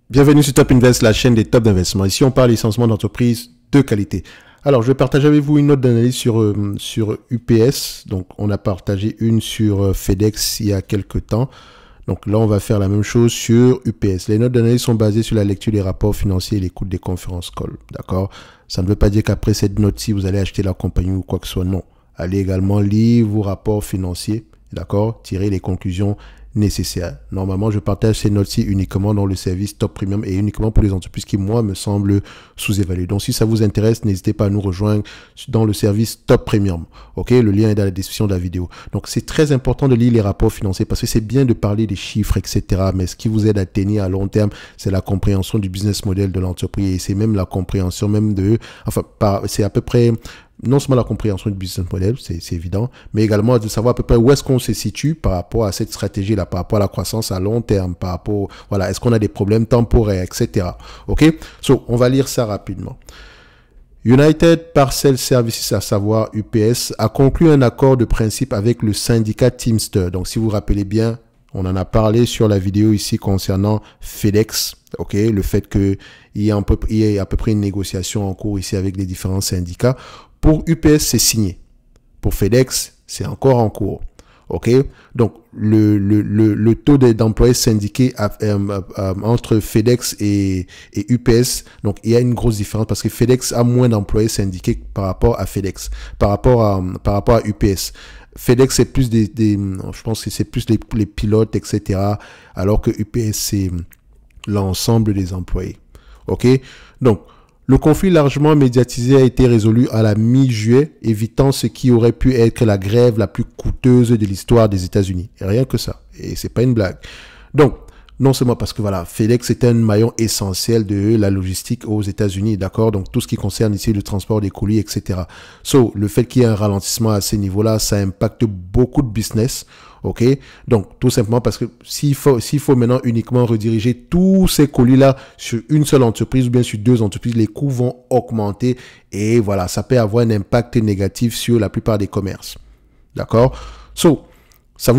Bienvenue sur Top Invest, la chaîne des top d'investissement. Ici, on parle essentiellement d'entreprises de qualité. Alors, je vais partager avec vous une note d'analyse sur UPS. Donc, on a partagé une sur FedEx il y a quelques temps. Donc là, on va faire la même chose sur UPS. Les notes d'analyse sont basées sur la lecture des rapports financiers et l'écoute des conférences call. D'accord? Ça ne veut pas dire qu'après cette note-ci, vous allez acheter la compagnie ou quoi que ce soit. Non. Allez également lire vos rapports financiers. D'accord? Tirer les conclusions nécessaires. Normalement, je partage ces notes-ci uniquement dans le service Top Premium et uniquement pour les entreprises qui, moi, me semblent sous-évaluées. Donc, si ça vous intéresse, n'hésitez pas à nous rejoindre dans le service Top Premium. OK? Le lien est dans la description de la vidéo. Donc, c'est très important de lire les rapports financiers parce que c'est bien de parler des chiffres, etc. Mais ce qui vous aide à tenir à long terme, c'est la compréhension du business model de l'entreprise et c'est même la compréhension même de, enfin, c'est à peu près non seulement la compréhension du business model, c'est évident, mais également de savoir à peu près où est-ce qu'on se situe par rapport à cette stratégie-là, par rapport à la croissance à long terme, par rapport, voilà, est-ce qu'on a des problèmes temporaires, etc. OK? So, on va lire ça rapidement. United Parcel Services, à savoir UPS, a conclu un accord de principe avec le syndicat Teamster. Donc, si vous vous rappelez bien, on en a parlé sur la vidéo ici concernant FedEx. OK, le fait qu'il y ait à peu près une négociation en cours ici avec les différents syndicats. Pour UPS, c'est signé. Pour FedEx, c'est encore en cours. OK, donc le taux d'employés syndiqués entre FedEx et UPS, donc il y a une grosse différence parce que FedEx a moins d'employés syndiqués par rapport à FedEx, par rapport à UPS. FedEx, c'est plus je pense que c'est plus les pilotes, etc. Alors que UPS, c'est l'ensemble des employés. OK? Donc, le conflit largement médiatisé a été résolu à la mi-juillet, évitant ce qui aurait pu être la grève la plus coûteuse de l'histoire des États-Unis. Et rien que ça. Et c'est pas une blague. Donc, non seulement parce que voilà, FedEx est un maillon essentiel de la logistique aux États-Unis, d'accord? Donc, tout ce qui concerne ici le transport des colis, etc. So, le fait qu'il y ait un ralentissement à ces niveaux-là, ça impacte beaucoup de business. OK? Donc, tout simplement parce que s'il faut maintenant uniquement rediriger tous ces colis-là sur une seule entreprise ou bien sur deux entreprises, les coûts vont augmenter et voilà, ça peut avoir un impact négatif sur la plupart des commerces. D'accord? So, ça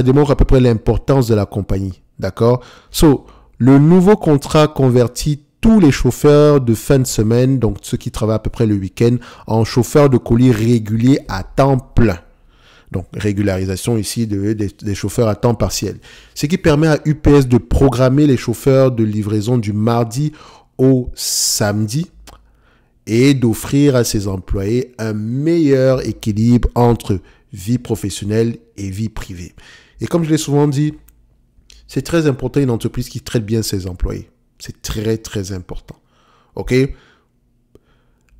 démontre à peu près l'importance de la compagnie. D'accord? So, le nouveau contrat convertit tous les chauffeurs de fin de semaine, donc ceux qui travaillent à peu près le week-end, en chauffeurs de colis réguliers à temps plein. Donc, régularisation ici des chauffeurs à temps partiel. Ce qui permet à UPS de programmer les chauffeurs de livraison du mardi au samedi et d'offrir à ses employés un meilleur équilibre entre vie professionnelle et vie privée. Et comme je l'ai souvent dit, c'est très important une entreprise qui traite bien ses employés. C'est très, très important. OK?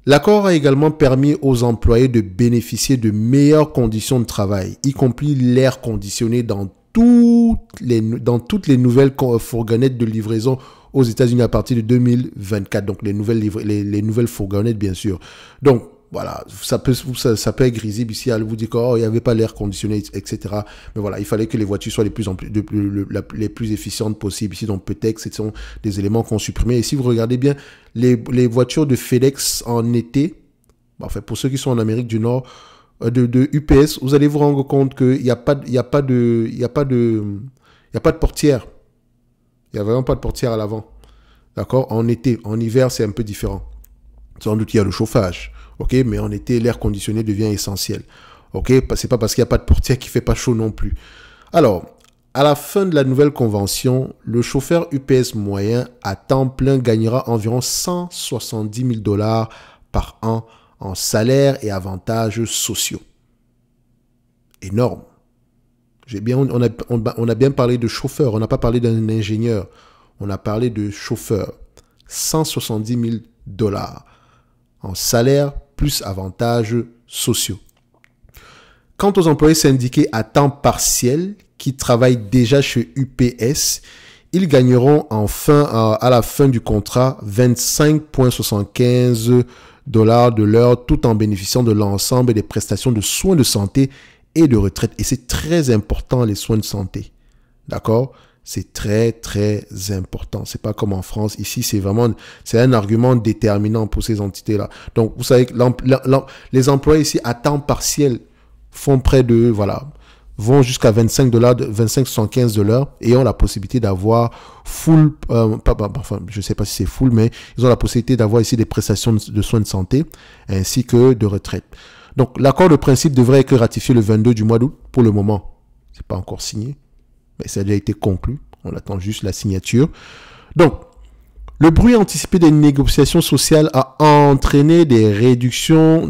L'accord a également permis aux employés de bénéficier de meilleures conditions de travail, y compris l'air conditionné dans toutes les nouvelles fourgonnettes de livraison aux États-Unis à partir de 2024. Donc, les nouvelles fourgonnettes, bien sûr. Donc, voilà, ça peut être grisable ici à vous dire qu'il n'y avait pas l'air conditionné, etc. Mais voilà, il fallait que les voitures soient les plus efficientes possibles ici. Donc peut-être ce sont des éléments qu'on supprimait. Et si vous regardez bien, les voitures de FedEx en été, enfin pour ceux qui sont en Amérique du Nord, de UPS, vous allez vous rendre compte qu'il n'y a pas de portière. Il n'y a vraiment pas de portière à l'avant. D'accord? En été, en hiver, c'est un peu différent. Sans doute, il y a le chauffage. OK, mais en été, l'air conditionné devient essentiel. OK, c'est pas parce qu'il n'y a pas de portière qu'il fait pas chaud non plus. Alors, à la fin de la nouvelle convention, le chauffeur UPS moyen à temps plein gagnera environ 170 000 $ par an en salaire et avantages sociaux. Énorme. On a bien parlé de chauffeur, on n'a pas parlé d'un ingénieur. On a parlé de chauffeur. 170 000 $ en salaire plus avantages sociaux. Quant aux employés syndiqués à temps partiel qui travaillent déjà chez UPS, ils gagneront à la fin du contrat 25,75 $ de l'heure tout en bénéficiant de l'ensemble des prestations de soins de santé et de retraite. Et c'est très important les soins de santé. D'accord? C'est très, très important. C'est pas comme en France. Ici, c'est un argument déterminant pour ces entités-là. Donc, vous savez que les employés ici à temps partiel font près de, voilà, vont jusqu'à 25 dollars, 25,75 $ et ont la possibilité d'avoir full, enfin, je sais pas si c'est full, mais ils ont la possibilité d'avoir ici des prestations de soins de santé ainsi que de retraite. Donc, l'accord de principe devrait être ratifié le 22 du mois d'août. Pour le moment, c'est pas encore signé, mais ça a déjà été conclu. On attend juste la signature. Donc, le bruit anticipé des négociations sociales a entraîné des résultats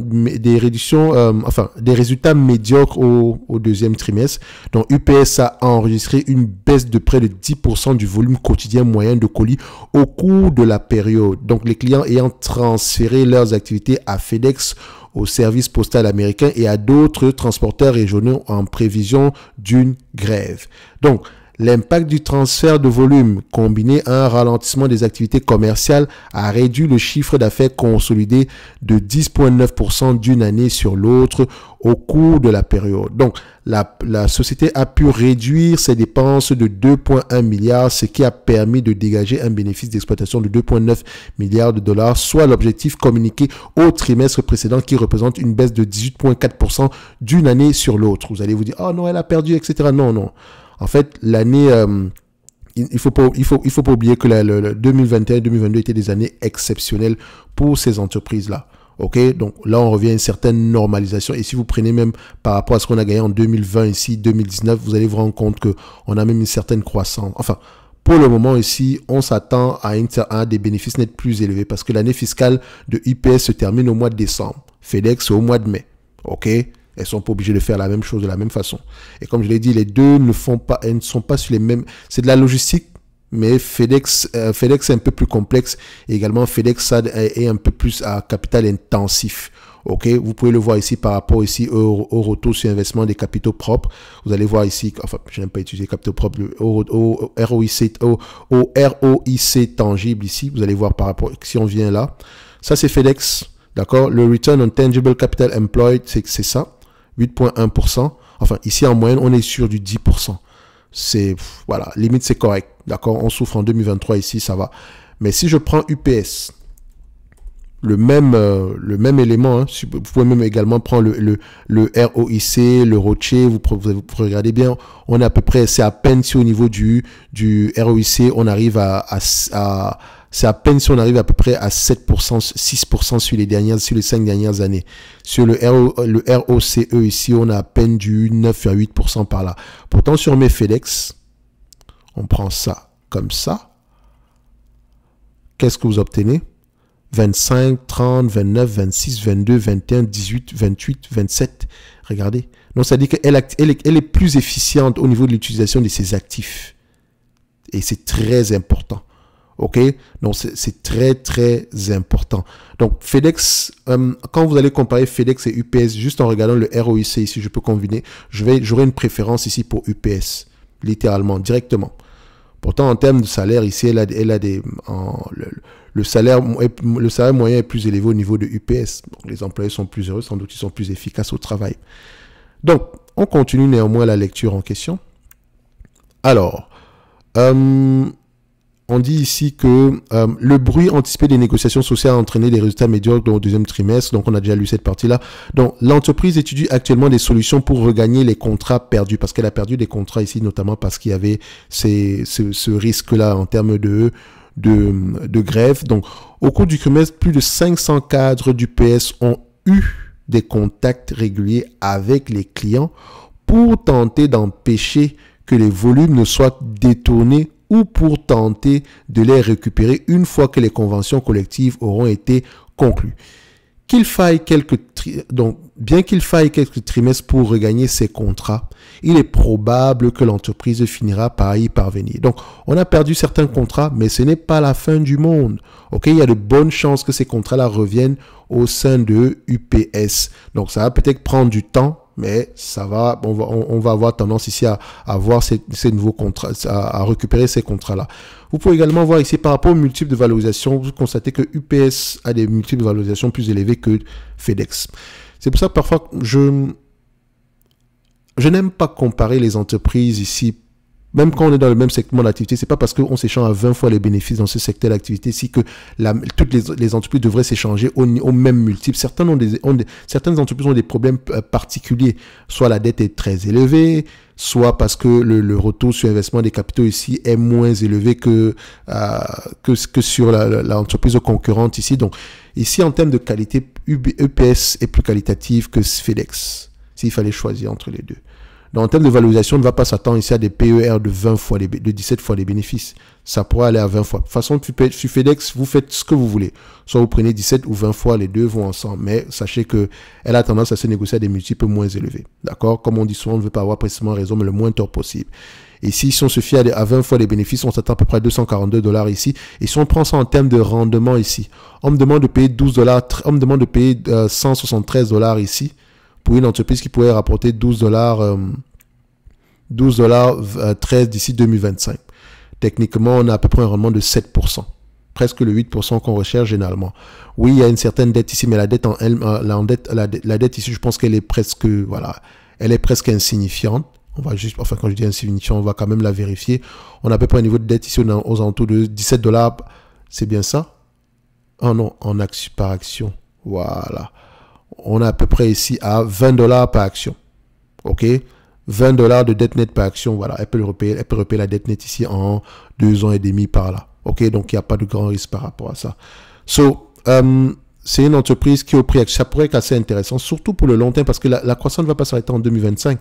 médiocres au deuxième trimestre. Donc, UPS a enregistré une baisse de près de 10% du volume quotidien moyen de colis au cours de la période. Donc, les clients ayant transféré leurs activités à FedEx, au service postal américain et à d'autres transporteurs régionaux en prévision d'une grève. Donc, l'impact du transfert de volume combiné à un ralentissement des activités commerciales a réduit le chiffre d'affaires consolidé de 10,9% d'une année sur l'autre au cours de la période. Donc, la société a pu réduire ses dépenses de 2,1 milliards, ce qui a permis de dégager un bénéfice d'exploitation de 2,9 milliards de dollars, soit l'objectif communiqué au trimestre précédent qui représente une baisse de 18,4% d'une année sur l'autre. Vous allez vous dire, oh non, elle a perdu, etc. Non, non. En fait, l'année, il faut pas oublier que le 2021 et 2022 étaient des années exceptionnelles pour ces entreprises-là. OK? Donc là, on revient à une certaine normalisation. Et si vous prenez même par rapport à ce qu'on a gagné en 2020 ici, 2019, vous allez vous rendre compte qu'on a même une certaine croissance. Enfin, pour le moment ici, on s'attend à des bénéfices nets plus élevés parce que l'année fiscale de UPS se termine au mois de décembre. FedEx, c'est au mois de mai. OK? Elles sont pas obligées de faire la même chose de la même façon. Et comme je l'ai dit, les deux elles ne sont pas sur les mêmes. C'est de la logistique, mais FedEx est un peu plus complexe. Et également, FedEx est un peu plus à capital intensif. OK, vous pouvez le voir ici par rapport ici au retour sur investissement des capitaux propres. Vous allez voir ici, enfin, je n'aime pas utiliser capitaux propres, au ROIC tangible ici. Vous allez voir par rapport, si on vient là. Ça, c'est FedEx. D'accord, le Return on Tangible Capital Employed, c'est ça. 8,1%. Enfin, ici, en moyenne, on est sur du 10%. C'est, voilà, limite, c'est correct. D'accord? On souffre en 2023 ici, ça va. Mais si je prends UPS, le même élément, hein, vous pouvez même également prendre le ROIC, le ROCE, vous regardez bien, on est à peu près, c'est à peine si au niveau du ROIC, on arrive c'est à peine si on arrive à peu près à 7%, 6% sur les 5 dernières années. Sur le ROCE ici, on a à peine du 9 à 8% par là. Pourtant, sur mes FedEx, on prend ça comme ça. Qu'est-ce que vous obtenez? 25, 30, 29, 26, 22, 21, 18, 28, 27. Regardez. Donc, ça dit qu'elle est plus efficiente au niveau de l'utilisation de ses actifs. Et c'est très important. OK? Donc, c'est très, très important. Donc, FedEx, quand vous allez comparer FedEx et UPS, juste en regardant le ROIC ici, je peux combiner, j'aurai une préférence ici pour UPS, littéralement, directement. Pourtant, en termes de salaire, ici, le salaire moyen est plus élevé au niveau de UPS. Donc, les employés sont plus heureux, sans doute ils sont plus efficaces au travail. Donc, on continue néanmoins la lecture en question. Alors, on dit ici que le bruit anticipé des négociations sociales a entraîné des résultats médiocres au deuxième trimestre. Donc, on a déjà lu cette partie-là. Donc, l'entreprise étudie actuellement des solutions pour regagner les contrats perdus. Parce qu'elle a perdu des contrats ici, notamment parce qu'il y avait ce risque-là en termes de grève. Donc, au cours du trimestre, plus de 500 cadres d'UPS ont eu des contacts réguliers avec les clients pour tenter d'empêcher que les volumes ne soient détournés ou pour tenter de les récupérer une fois que les conventions collectives auront été conclues. Bien qu'il faille quelques trimestres pour regagner ces contrats, il est probable que l'entreprise finira par y parvenir. Donc, on a perdu certains contrats, mais ce n'est pas la fin du monde. OK, il y a de bonnes chances que ces contrats-là reviennent au sein de UPS. Donc, ça va peut-être prendre du temps, mais ça va, on va avoir tendance ici à avoir ces nouveaux contrats, à récupérer ces contrats-là. Vous pouvez également voir ici par rapport aux multiples de valorisation, vous constatez que UPS a des multiples de valorisation plus élevés que FedEx. C'est pour ça que parfois, je n'aime pas comparer les entreprises ici Même quand on est dans le même secteur d'activité, c'est pas parce qu'on s'échange à 20 fois les bénéfices dans ce secteur d'activité si que toutes les entreprises devraient s'échanger au même multiple. Certaines entreprises ont des problèmes particuliers. Soit la dette est très élevée, soit parce que le retour sur investissement des capitaux ici est moins élevé que sur l'entreprise concurrente ici. Donc, ici, en termes de qualité, UPS est plus qualitative que FedEx, s'il fallait choisir entre les deux. Donc, en termes de valorisation, on ne va pas s'attendre ici à des PER de 20 fois, de 17 fois les bénéfices. Ça pourrait aller à 20 fois. De toute façon, sur FedEx, vous faites ce que vous voulez. Soit vous prenez 17 ou 20 fois, les deux vont ensemble. Mais sachez qu'elle a tendance à se négocier à des multiples moins élevés. D'accord? Comme on dit souvent, on ne veut pas avoir précisément raison, mais le moins tort possible. Et si on se fie à 20 fois les bénéfices, on s'attend à peu près à $242 ici. Et si on prend ça en termes de rendement ici, on me demande de payer $12, on me demande de payer $173 ici pour une entreprise qui pourrait rapporter $12,13 d'ici 2025. Techniquement, on a à peu près un rendement de 7%. Presque le 8% qu'on recherche généralement. Oui, il y a une certaine dette ici, mais la dette la dette ici, je pense qu'elle est presque, voilà, elle est presque insignifiante. On va juste, enfin, quand je dis insignifiant, on va quand même la vérifier. On a à peu près un niveau de dette ici aux alentours de $17. C'est bien ça? Ah non, par action. Voilà. On a à peu près ici à $20 par action. OK? $20 de dette nette par action. Voilà. Elle peut repayer la dette nette ici en 2 ans et demi par là. OK? Donc, il n'y a pas de grand risque par rapport à ça. C'est une entreprise qui, au prix, ça pourrait être assez intéressant, surtout pour le long terme, parce que la croissance ne va pas s'arrêter en 2025.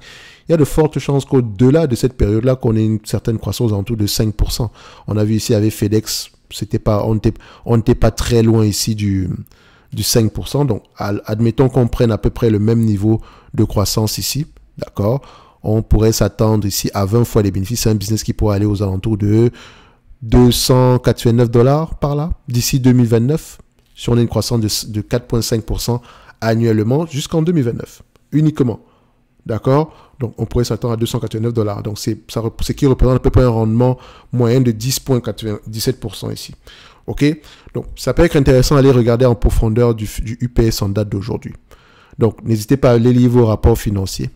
Il y a de fortes chances qu'au-delà de cette période-là, qu'on ait une certaine croissance en tout de 5%. On a vu ici avec FedEx, on n'était pas très loin ici du 5%. Donc, admettons qu'on prenne à peu près le même niveau de croissance ici. D'accord? On pourrait s'attendre ici à 20 fois les bénéfices. C'est un business qui pourrait aller aux alentours de $289 par là, d'ici 2029. Si on a une croissance de 4,5% annuellement jusqu'en 2029, uniquement. D'accord? Donc, on pourrait s'attendre à $289. Donc, c'est ce qui représente à peu près un rendement moyen de 10,97% ici. OK? Donc, ça peut être intéressant d'aller regarder en profondeur du UPS en date d'aujourd'hui. Donc, n'hésitez pas à aller lire vos rapports financiers.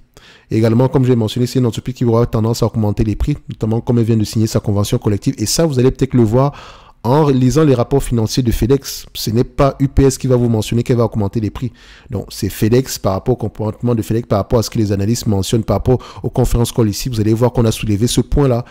Et également, comme j'ai mentionné, c'est une entreprise qui aura tendance à augmenter les prix, notamment comme elle vient de signer sa convention collective. Et ça, vous allez peut-être le voir en lisant les rapports financiers de FedEx. Ce n'est pas UPS qui va vous mentionner qu'elle va augmenter les prix. Donc, c'est FedEx par rapport au comportement de FedEx, par rapport à ce que les analystes mentionnent, par rapport aux conférences call ici. Vous allez voir qu'on a soulevé ce point-là.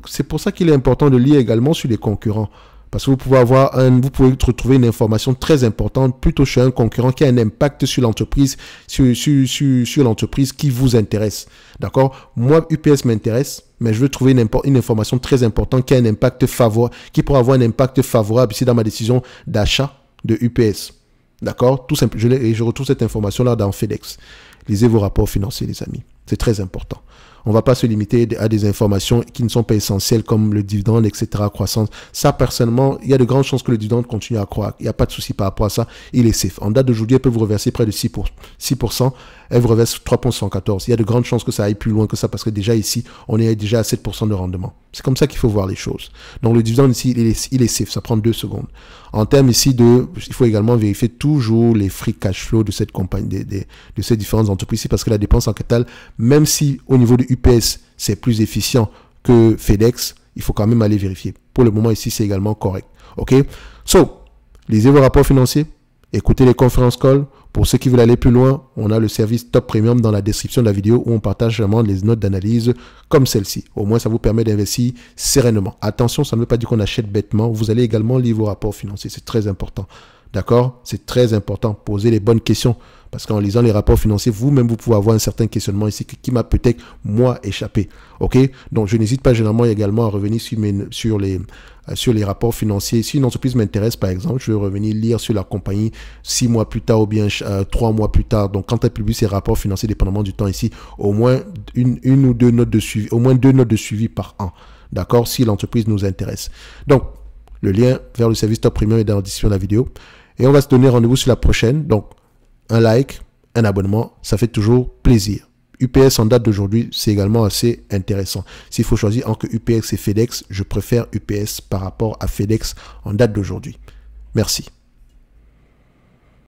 C'est pour ça qu'il est important de lire également sur les concurrents. Parce que vous pouvez retrouver une information très importante plutôt chez un concurrent qui a un impact sur l'entreprise, sur l'entreprise qui vous intéresse. D'accord? Moi, UPS m'intéresse, mais je veux trouver une information très importante qui a un impact qui pourra avoir un impact favorable ici dans ma décision d'achat de UPS. D'accord? Tout simple. Je retrouve cette information-là dans FedEx. Lisez vos rapports financiers, les amis. C'est très important. On ne va pas se limiter à des informations qui ne sont pas essentielles comme le dividende, etc., croissance. Ça, personnellement, il y a de grandes chances que le dividende continue à croître. Il n'y a pas de souci par rapport à ça. Il est safe. En date d'aujourd'hui, elle peut vous reverser près de 6%. Elle vous reverse 3,114. Il y a de grandes chances que ça aille plus loin que ça parce que déjà ici, on est déjà à 7% de rendement. C'est comme ça qu'il faut voir les choses. Donc, le dividende ici, il est safe. Ça prend 2 secondes. En termes ici il faut également vérifier toujours les free cash flow de cette compagnie, de ces différentes entreprises ici parce que la dépense en capital, même si au niveau de UPS, c'est plus efficient que FedEx, il faut quand même aller vérifier. Pour le moment, ici, c'est également correct. OK? Lisez vos rapports financiers, écoutez les conférences call. Pour ceux qui veulent aller plus loin, on a le service Top Premium dans la description de la vidéo où on partage vraiment les notes d'analyse comme celle-ci. Au moins, ça vous permet d'investir sereinement. Attention, ça ne veut pas dire qu'on achète bêtement. Vous allez également lire vos rapports financiers. C'est très important. D'accord? C'est très important. Posez les bonnes questions. Parce qu'en lisant les rapports financiers, vous-même, vous pouvez avoir un certain questionnement ici qui m'a peut-être, moi, échappé. OK? Donc, je n'hésite pas généralement également à revenir sur les rapports financiers. Si une entreprise m'intéresse, par exemple, je vais revenir lire sur la compagnie 6 mois plus tard ou bien 3 mois plus tard. Donc, quand elle publie ses rapports financiers, dépendamment du temps ici, au moins une ou deux notes de suivi, au moins 2 notes de suivi par an. D'accord? Si l'entreprise nous intéresse. Donc, le lien vers le service Top Premium est dans la description de la vidéo. Et on va se donner rendez-vous sur la prochaine. Donc, un like, un abonnement, ça fait toujours plaisir. UPS en date d'aujourd'hui, c'est également assez intéressant. S'il faut choisir entre UPS et FedEx, je préfère UPS par rapport à FedEx en date d'aujourd'hui. Merci.